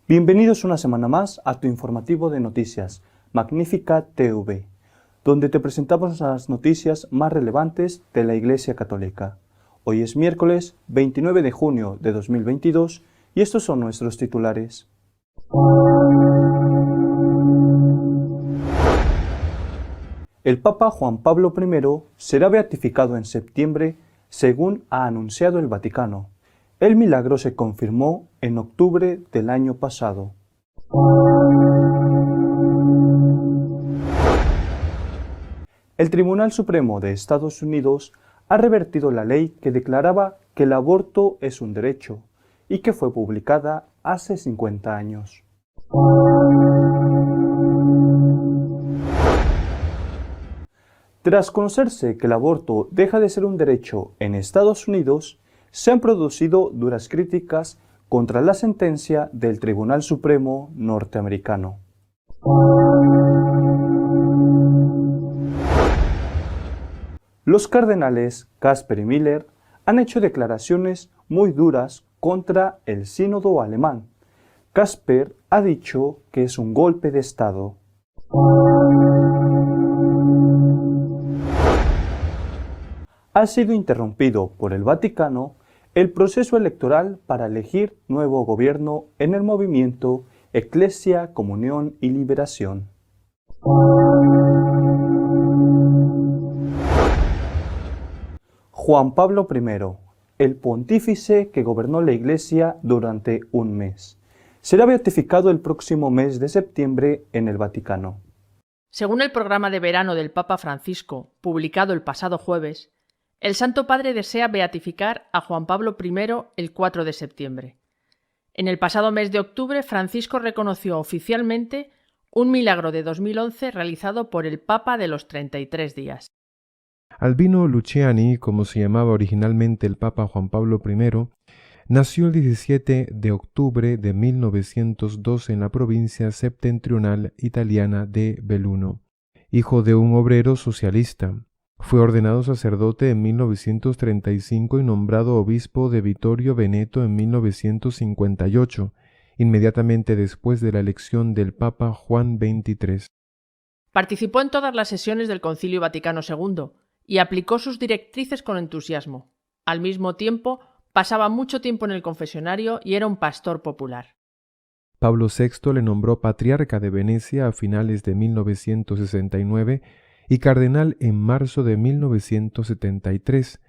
Bienvenidos una semana más a tu informativo de noticias, Magnífica TV, donde te presentamos las noticias más relevantes de la Iglesia Católica. Hoy es miércoles 29 de junio de 2022 y estos son nuestros titulares. El Papa Juan Pablo I será beatificado en septiembre, según ha anunciado el Vaticano. El milagro se confirmó en octubre del año pasado. El Tribunal Supremo de Estados Unidos ha revertido la ley que declaraba que el aborto es un derecho y que fue publicada hace 50 años. Tras conocerse que el aborto deja de ser un derecho en Estados Unidos, se han producido duras críticas contra la sentencia del Tribunal Supremo norteamericano. Los cardenales Casper y Miller han hecho declaraciones muy duras contra el sínodo alemán. Casper ha dicho que es un golpe de Estado. Ha sido interrumpido por el Vaticano el proceso electoral para elegir nuevo gobierno en el movimiento Iglesia, Comunión y Liberación. Juan Pablo I, el pontífice que gobernó la Iglesia durante un mes, será beatificado el próximo mes de septiembre en el Vaticano. Según el programa de verano del Papa Francisco, publicado el pasado jueves, el Santo Padre desea beatificar a Juan Pablo I el 4 de septiembre. En el pasado mes de octubre, Francisco reconoció oficialmente un milagro de 2011 realizado por el Papa de los 33 días. Albino Luciani, como se llamaba originalmente el Papa Juan Pablo I, nació el 17 de octubre de 1902 en la provincia septentrional italiana de Belluno, hijo de un obrero socialista. Fue ordenado sacerdote en 1935 y nombrado obispo de Vittorio Veneto en 1958, inmediatamente después de la elección del Papa Juan XXIII. Participó en todas las sesiones del Concilio Vaticano II y aplicó sus directrices con entusiasmo. Al mismo tiempo, pasaba mucho tiempo en el confesionario y era un pastor popular. Pablo VI le nombró patriarca de Venecia a finales de 1969 y cardenal en marzo de 1973.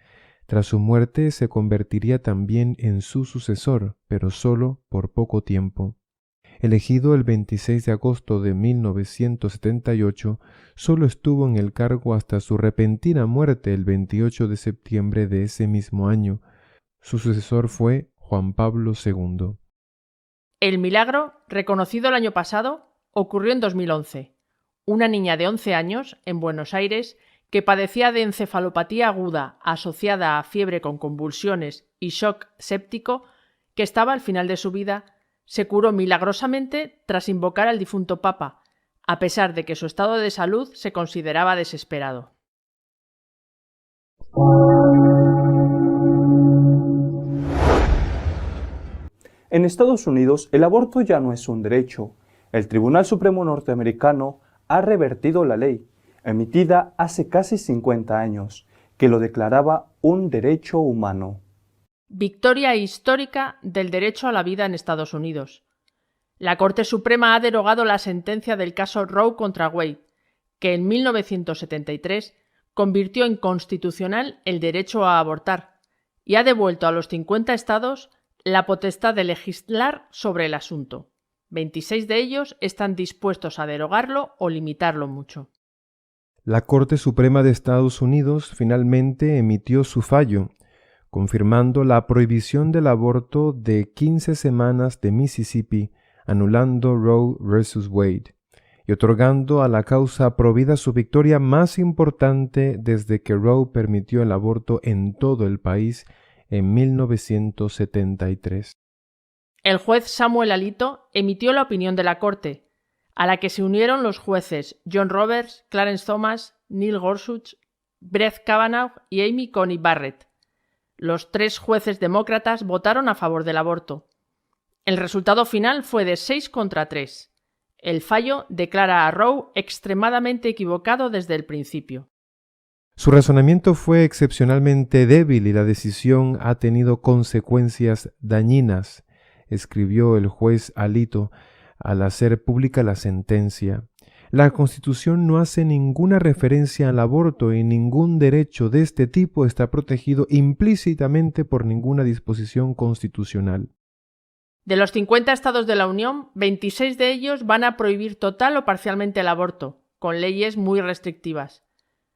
Tras su muerte se convertiría también en su sucesor, pero solo por poco tiempo. Elegido el 26 de agosto de 1978, solo estuvo en el cargo hasta su repentina muerte el 28 de septiembre de ese mismo año. Su sucesor fue Juan Pablo II. El milagro, reconocido el año pasado, ocurrió en 2011. Una niña de 11 años, en Buenos Aires, que padecía de encefalopatía aguda asociada a fiebre con convulsiones y shock séptico, que estaba al final de su vida, se curó milagrosamente tras invocar al difunto Papa, a pesar de que su estado de salud se consideraba desesperado. En Estados Unidos, el aborto ya no es un derecho. El Tribunal Supremo norteamericano ha revertido la ley, emitida hace casi 50 años, que lo declaraba un derecho humano. Victoria histórica del derecho a la vida en Estados Unidos. La Corte Suprema ha derogado la sentencia del caso Roe contra Wade, que en 1973 convirtió en constitucional el derecho a abortar y ha devuelto a los 50 estados la potestad de legislar sobre el asunto. 26 de ellos están dispuestos a derogarlo o limitarlo mucho. La Corte Suprema de Estados Unidos finalmente emitió su fallo, confirmando la prohibición del aborto de 15 semanas de Mississippi, anulando Roe vs. Wade y otorgando a la causa provida su victoria más importante desde que Roe permitió el aborto en todo el país en 1973. El juez Samuel Alito emitió la opinión de la Corte, a la que se unieron los jueces John Roberts, Clarence Thomas, Neil Gorsuch, Brett Kavanaugh y Amy Coney Barrett. Los 3 jueces demócratas votaron a favor del aborto. El resultado final fue de 6 contra 3. El fallo declara a Roe extremadamente equivocado desde el principio. Su razonamiento fue excepcionalmente débil y la decisión ha tenido consecuencias dañinas, escribió el juez Alito al hacer pública la sentencia. La Constitución no hace ninguna referencia al aborto y ningún derecho de este tipo está protegido implícitamente por ninguna disposición constitucional. De los 50 estados de la Unión, 26 de ellos van a prohibir total o parcialmente el aborto, con leyes muy restrictivas.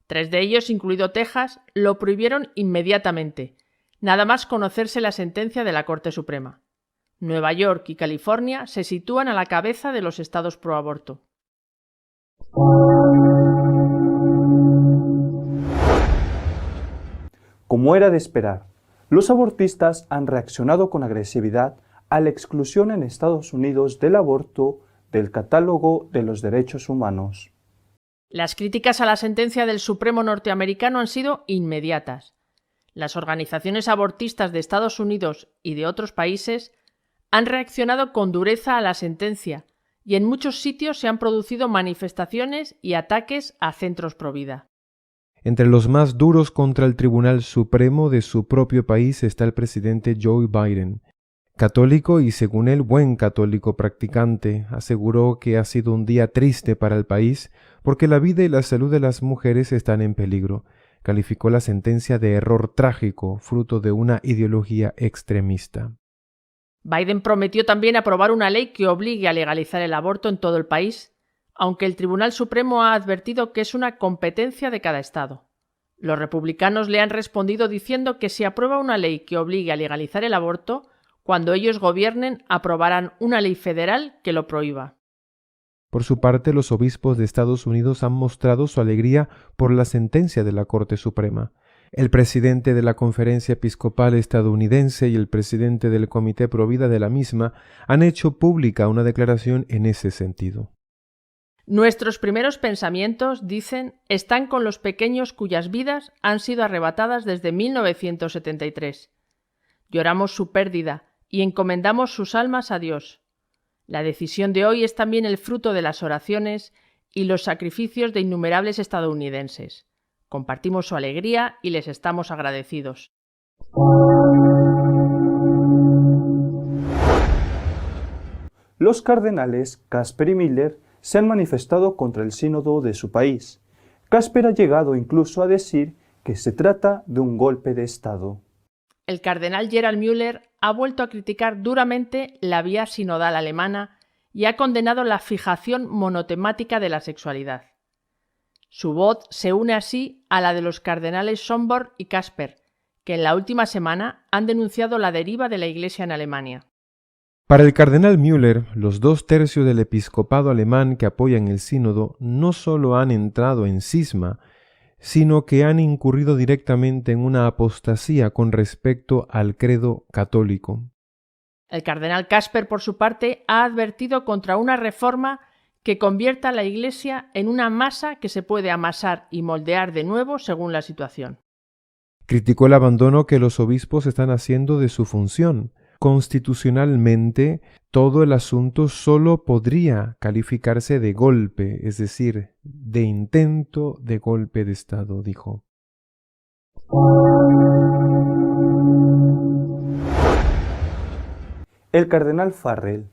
3 de ellos, incluido Texas, lo prohibieron inmediatamente, nada más conocerse la sentencia de la Corte Suprema. Nueva York y California se sitúan a la cabeza de los estados pro aborto. Como era de esperar, los abortistas han reaccionado con agresividad a la exclusión en Estados Unidos del aborto del catálogo de los derechos humanos. Las críticas a la sentencia del Supremo norteamericano han sido inmediatas. Las organizaciones abortistas de Estados Unidos y de otros países han reaccionado con dureza a la sentencia y en muchos sitios se han producido manifestaciones y ataques a centros pro vida. Entre los más duros contra el Tribunal Supremo de su propio país está el presidente Joe Biden. Católico y, según él, buen católico practicante, aseguró que ha sido un día triste para el país porque la vida y la salud de las mujeres están en peligro. Calificó la sentencia de error trágico, fruto de una ideología extremista. Biden prometió también aprobar una ley que obligue a legalizar el aborto en todo el país, aunque el Tribunal Supremo ha advertido que es una competencia de cada estado. Los republicanos le han respondido diciendo que si aprueba una ley que obligue a legalizar el aborto, cuando ellos gobiernen aprobarán una ley federal que lo prohíba. Por su parte, los obispos de Estados Unidos han mostrado su alegría por la sentencia de la Corte Suprema. El presidente de la Conferencia Episcopal estadounidense y el presidente del Comité Pro Vida de la misma han hecho pública una declaración en ese sentido. Nuestros primeros pensamientos, dicen, están con los pequeños cuyas vidas han sido arrebatadas desde 1973. Lloramos su pérdida y encomendamos sus almas a Dios. La decisión de hoy es también el fruto de las oraciones y los sacrificios de innumerables estadounidenses. Compartimos su alegría y les estamos agradecidos. Los cardenales Casper y Miller se han manifestado contra el sínodo de su país. Casper ha llegado incluso a decir que se trata de un golpe de Estado. El cardenal Gerald Müller ha vuelto a criticar duramente la vía sinodal alemana y ha condenado la fijación monotemática de la sexualidad. Su voz se une así a la de los cardenales Schönborn y Casper, que en la última semana han denunciado la deriva de la Iglesia en Alemania. Para el cardenal Müller, los 2/3 del episcopado alemán que apoyan el sínodo no solo han entrado en cisma, sino que han incurrido directamente en una apostasía con respecto al credo católico. El cardenal Casper, por su parte, ha advertido contra una reforma que convierta a la Iglesia en una masa que se puede amasar y moldear de nuevo según la situación. Criticó el abandono que los obispos están haciendo de su función. Constitucionalmente, todo el asunto solo podría calificarse de golpe, es decir, de intento de golpe de Estado, dijo. El cardenal Farrell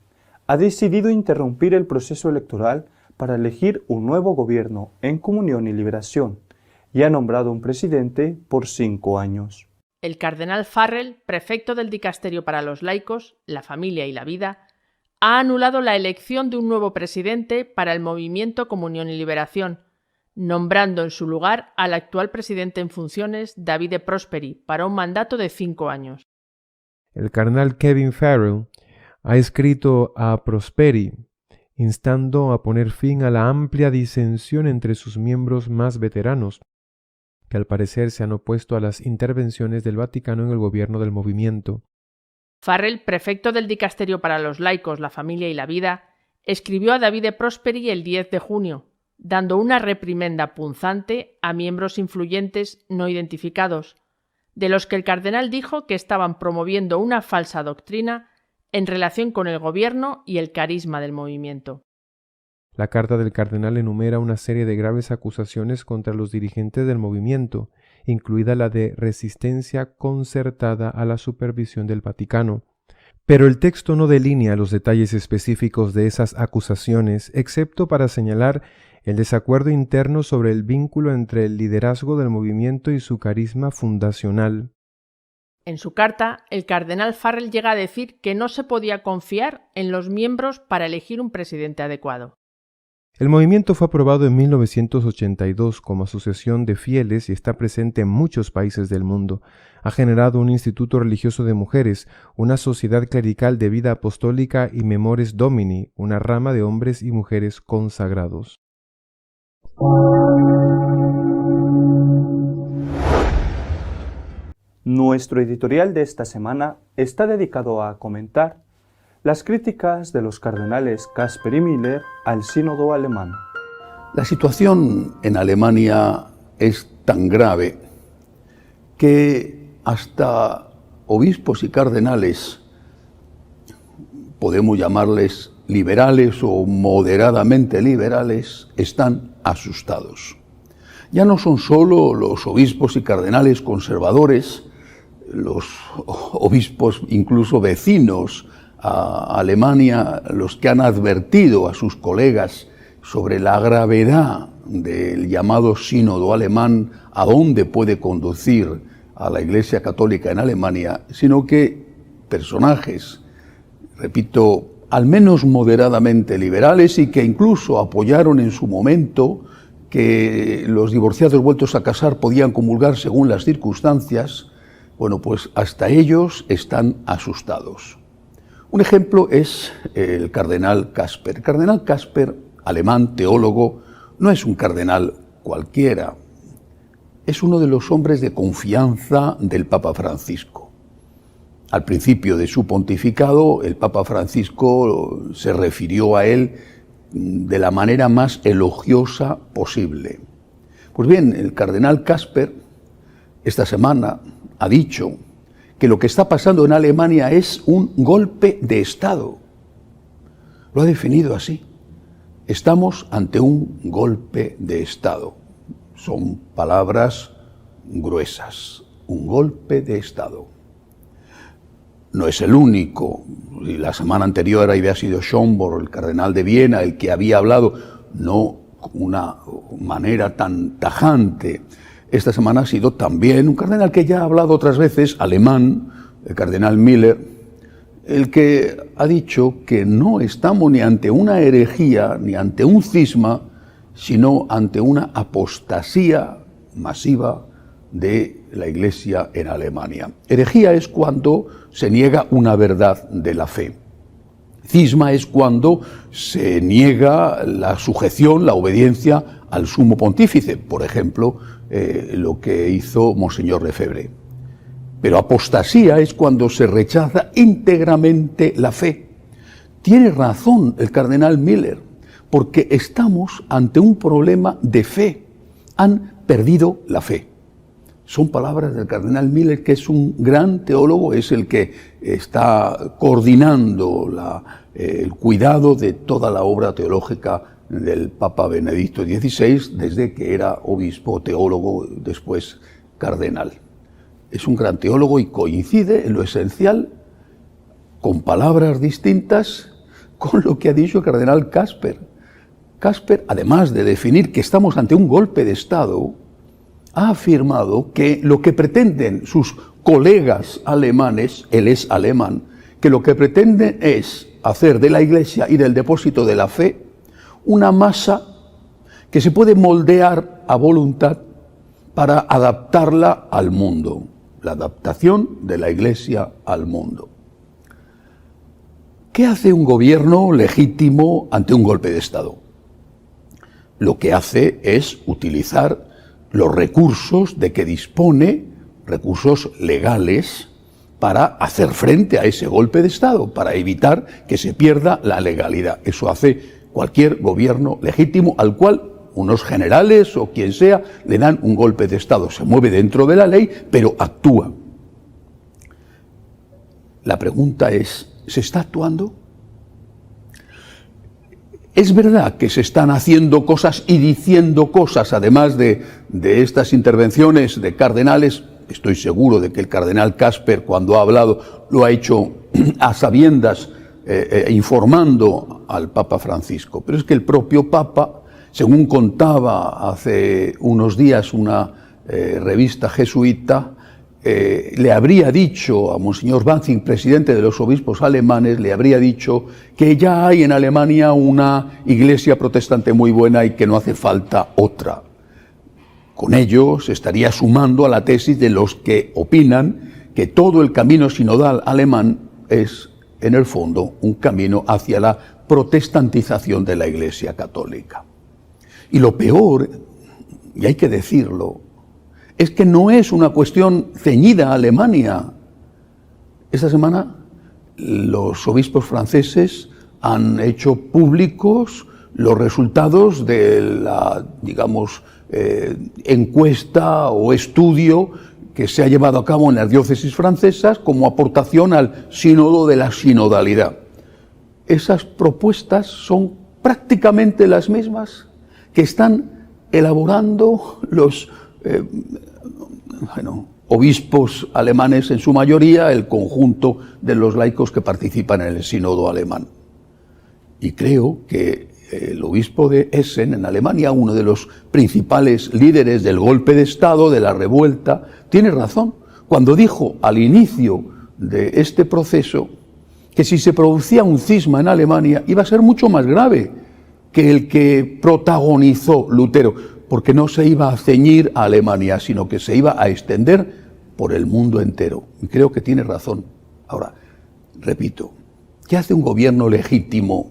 ha decidido interrumpir el proceso electoral para elegir un nuevo gobierno en comunión y liberación y ha nombrado un presidente por 5 años. El cardenal Farrell, prefecto del Dicasterio para los Laicos, la Familia y la Vida, ha anulado la elección de un nuevo presidente para el movimiento Comunión y Liberación, nombrando en su lugar al actual presidente en funciones, Davide Prosperi, para un mandato de 5 años. El cardenal Kevin Farrell ha escrito a Prosperi, instando a poner fin a la amplia disensión entre sus miembros más veteranos, que al parecer se han opuesto a las intervenciones del Vaticano en el gobierno del movimiento. Farrell, prefecto del Dicasterio para los Laicos, la Familia y la Vida, escribió a Davide Prosperi el 10 de junio, dando una reprimenda punzante a miembros influyentes no identificados, de los que el cardenal dijo que estaban promoviendo una falsa doctrina en relación con el gobierno y el carisma del movimiento. La carta del cardenal enumera una serie de graves acusaciones contra los dirigentes del movimiento, incluida la de resistencia concertada a la supervisión del Vaticano. Pero el texto no delinea los detalles específicos de esas acusaciones, excepto para señalar el desacuerdo interno sobre el vínculo entre el liderazgo del movimiento y su carisma fundacional. En su carta, el cardenal Farrell llega a decir que no se podía confiar en los miembros para elegir un presidente adecuado. El movimiento fue aprobado en 1982 como asociación de fieles y está presente en muchos países del mundo. Ha generado un instituto religioso de mujeres, una sociedad clerical de vida apostólica y Memores Domini, una rama de hombres y mujeres consagrados. Nuestro editorial de esta semana está dedicado a comentar las críticas de los cardenales Kasper y Miller al sínodo alemán. La situación en Alemania es tan grave que hasta obispos y cardenales, podemos llamarles liberales o moderadamente liberales, están asustados. Ya no son solo los obispos y cardenales conservadores, los obispos incluso vecinos a Alemania, los que han advertido a sus colegas sobre la gravedad del llamado sínodo alemán, a dónde puede conducir a la Iglesia Católica en Alemania, sino que personajes, repito, al menos moderadamente liberales y que incluso apoyaron en su momento que los divorciados vueltos a casar podían comulgar según las circunstancias, bueno, pues hasta ellos están asustados. Un ejemplo es el cardenal Kasper. El cardenal Kasper, alemán, teólogo, no es un cardenal cualquiera. Es uno de los hombres de confianza del Papa Francisco. Al principio de su pontificado, el Papa Francisco se refirió a él de la manera más elogiosa posible. Pues bien, el cardenal Kasper esta semana ha dicho que lo que está pasando en Alemania es un golpe de Estado. Lo ha definido así. Estamos ante un golpe de Estado. Son palabras gruesas. Un golpe de Estado. No es el único. La semana anterior había sido Schönborn, el cardenal de Viena, el que había hablado, no con una manera tan tajante. Esta semana ha sido también un cardenal que ya ha hablado otras veces, alemán, el cardenal Miller, el que ha dicho que no estamos ni ante una herejía, ni ante un cisma, sino ante una apostasía masiva de la Iglesia en Alemania. Herejía es cuando se niega una verdad de la fe. Cisma es cuando se niega la sujeción, la obediencia al sumo pontífice, por ejemplo, lo que hizo Monseñor Lefebvre. Pero apostasía es cuando se rechaza íntegramente la fe. Tiene razón el cardenal Miller, porque estamos ante un problema de fe. Han perdido la fe. Son palabras del cardenal Miller, que es un gran teólogo, es el que está coordinando el cuidado de toda la obra teológica del Papa Benedicto XVI, desde que era obispo, teólogo, después cardenal. Es un gran teólogo y coincide en lo esencial, con palabras distintas, con lo que ha dicho el cardenal Kasper. Kasper, además de definir que estamos ante un golpe de Estado, ha afirmado que lo que pretenden sus colegas alemanes, él es alemán, que lo que pretenden es hacer de la Iglesia y del depósito de la fe una masa que se puede moldear a voluntad para adaptarla al mundo, la adaptación de la Iglesia al mundo. ¿Qué hace un gobierno legítimo ante un golpe de Estado? Lo que hace es utilizar los recursos de que dispone, recursos legales, para hacer frente a ese golpe de Estado, para evitar que se pierda la legalidad. Eso hace cualquier gobierno legítimo al cual unos generales o quien sea le dan un golpe de Estado. Se mueve dentro de la ley, pero actúa. La pregunta es ¿Se está actuando? Es verdad que se están haciendo cosas y diciendo cosas, además de estas intervenciones de cardenales. Estoy seguro de que el cardenal Casper, cuando ha hablado, lo ha hecho a sabiendas, informando al Papa Francisco. Pero es que el propio Papa, según contaba hace unos días una revista jesuita, le habría dicho a Monseñor Banzing, presidente de los obispos alemanes, le habría dicho que ya hay en Alemania una iglesia protestante muy buena y que no hace falta otra. Con ello se estaría sumando a la tesis de los que opinan que todo el camino sinodal alemán es, en el fondo, un camino hacia la protestantización de la Iglesia católica. Y lo peor, y hay que decirlo, es que no es una cuestión ceñida a Alemania. Esta semana los obispos franceses han hecho públicos los resultados de la, digamos, encuesta o estudio que se ha llevado a cabo en las diócesis francesas como aportación al sínodo de la sinodalidad. Esas propuestas son prácticamente las mismas que están elaborando los obispos alemanes en su mayoría, el conjunto de los laicos que participan en el sínodo alemán. Y creo que el obispo de Essen, en Alemania, uno de los principales líderes del golpe de Estado, de la revuelta, tiene razón cuando dijo al inicio de este proceso que si se producía un cisma en Alemania iba a ser mucho más grave que el que protagonizó Lutero, porque no se iba a ceñir a Alemania, sino que se iba a extender por el mundo entero. Y creo que tiene razón. Ahora, repito, ¿qué hace un gobierno legítimo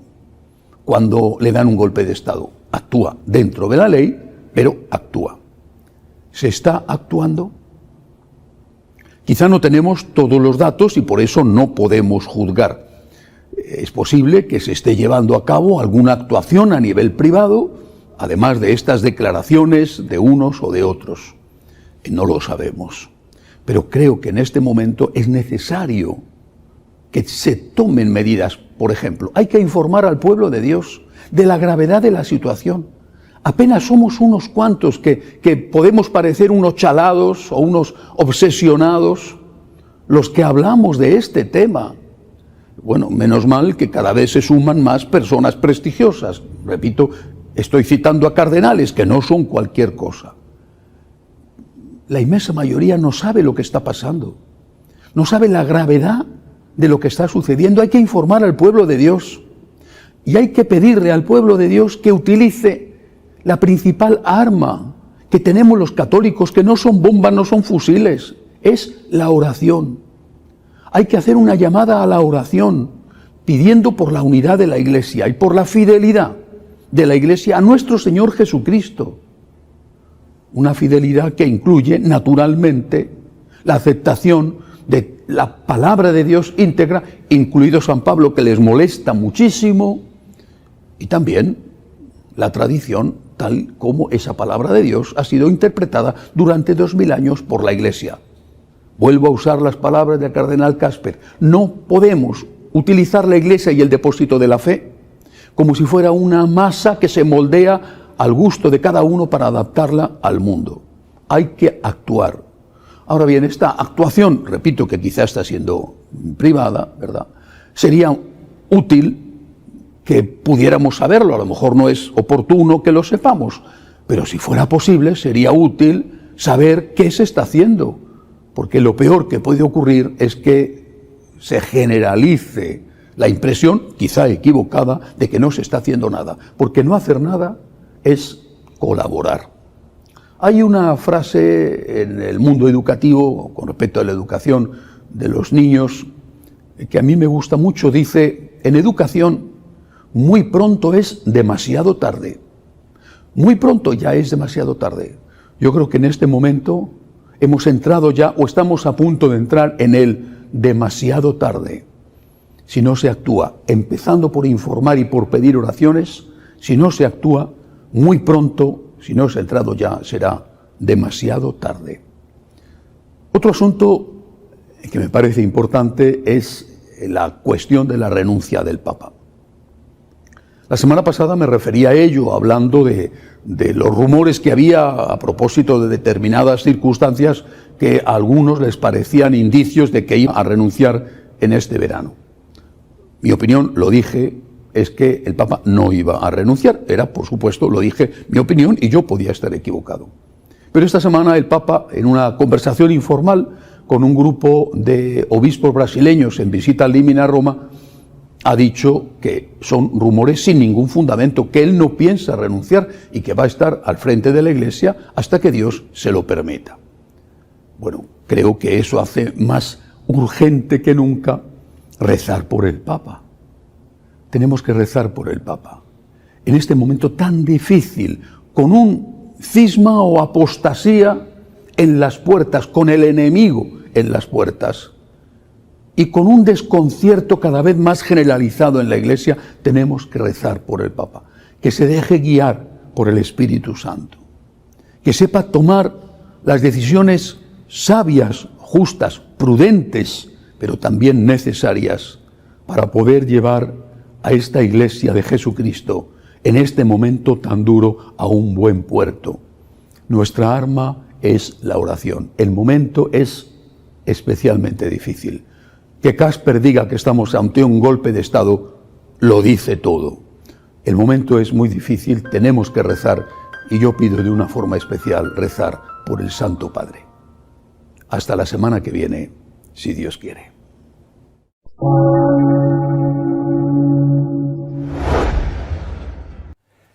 cuando le dan un golpe de Estado? Actúa dentro de la ley, pero actúa. ¿Se está actuando? Quizá no tenemos todos los datos y por eso no podemos juzgar. Es posible que se esté llevando a cabo alguna actuación a nivel privado, además de estas declaraciones de unos o de otros. No lo sabemos. Pero creo que en este momento es necesario que se tomen medidas. Por ejemplo, hay que informar al pueblo de Dios de la gravedad de la situación. Apenas somos unos cuantos que podemos parecer unos chalados o unos obsesionados los que hablamos de este tema. Bueno, menos mal que cada vez se suman más personas prestigiosas. Repito, estoy citando a cardenales que no son cualquier cosa. La inmensa mayoría no sabe lo que está pasando, no sabe la gravedad de lo que está sucediendo. Hay que informar al pueblo de Dios y hay que pedirle al pueblo de Dios que utilice la principal arma que tenemos los católicos, que no son bombas, no son fusiles, es la oración. Hay que hacer una llamada a la oración, pidiendo por la unidad de la Iglesia y por la fidelidad de la Iglesia a nuestro Señor Jesucristo. Una fidelidad que incluye, naturalmente, la aceptación de la palabra de Dios íntegra, incluido San Pablo, que les molesta muchísimo, y también la tradición, tal como esa palabra de Dios ha sido interpretada durante 2000 años por la Iglesia. Vuelvo a usar las palabras del cardenal Casper. No podemos utilizar la Iglesia y el depósito de la fe como si fuera una masa que se moldea al gusto de cada uno para adaptarla al mundo. Hay que actuar. Ahora bien, esta actuación, repito que quizá está siendo privada, ¿verdad? Sería útil que pudiéramos saberlo, a lo mejor no es oportuno que lo sepamos, pero si fuera posible sería útil saber qué se está haciendo, porque lo peor que puede ocurrir es que se generalice la impresión, quizá equivocada, de que no se está haciendo nada, porque no hacer nada es colaborar. Hay una frase en el mundo educativo, con respecto a la educación de los niños, que a mí me gusta mucho. Dice: en educación, muy pronto es demasiado tarde. Muy pronto ya es demasiado tarde. Yo creo que en este momento hemos entrado ya, o estamos a punto de entrar en el demasiado tarde. Si no se actúa, empezando por informar y por pedir oraciones, si no se actúa, muy pronto, si no se ha entrado ya, será demasiado tarde. Otro asunto que me parece importante es la cuestión de la renuncia del Papa. La semana pasada me refería a ello, hablando de los rumores que había a propósito de determinadas circunstancias que a algunos les parecían indicios de que iba a renunciar en este verano. Mi opinión, lo dije, es que el Papa no iba a renunciar. Era, por supuesto, lo dije, mi opinión, y yo podía estar equivocado. Pero esta semana el Papa, en una conversación informal con un grupo de obispos brasileños en visita al Limina a Roma, ha dicho que son rumores sin ningún fundamento, que él no piensa renunciar y que va a estar al frente de la Iglesia hasta que Dios se lo permita. Bueno, creo que eso hace más urgente que nunca rezar por el Papa. Tenemos que rezar por el Papa. En este momento tan difícil, con un cisma o apostasía en las puertas, con el enemigo en las puertas, y con un desconcierto cada vez más generalizado en la Iglesia, tenemos que rezar por el Papa, que se deje guiar por el Espíritu Santo, que sepa tomar las decisiones sabias, justas, prudentes, pero también necesarias para poder llevar a esta Iglesia de Jesucristo en este momento tan duro a un buen puerto. Nuestra arma es la oración. El momento es especialmente difícil. Que Casper diga que estamos ante un golpe de Estado lo dice todo. El momento es muy difícil, tenemos que rezar, y yo pido de una forma especial rezar por el Santo Padre. Hasta la semana que viene, si Dios quiere.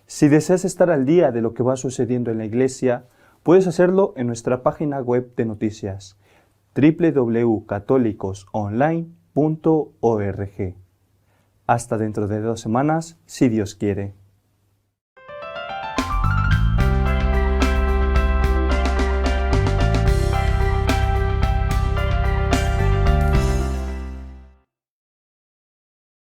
Si deseas estar al día de lo que va sucediendo en la Iglesia, puedes hacerlo en nuestra página web de noticias www.católicosonline.org. Hasta dentro de 2 semanas, si Dios quiere.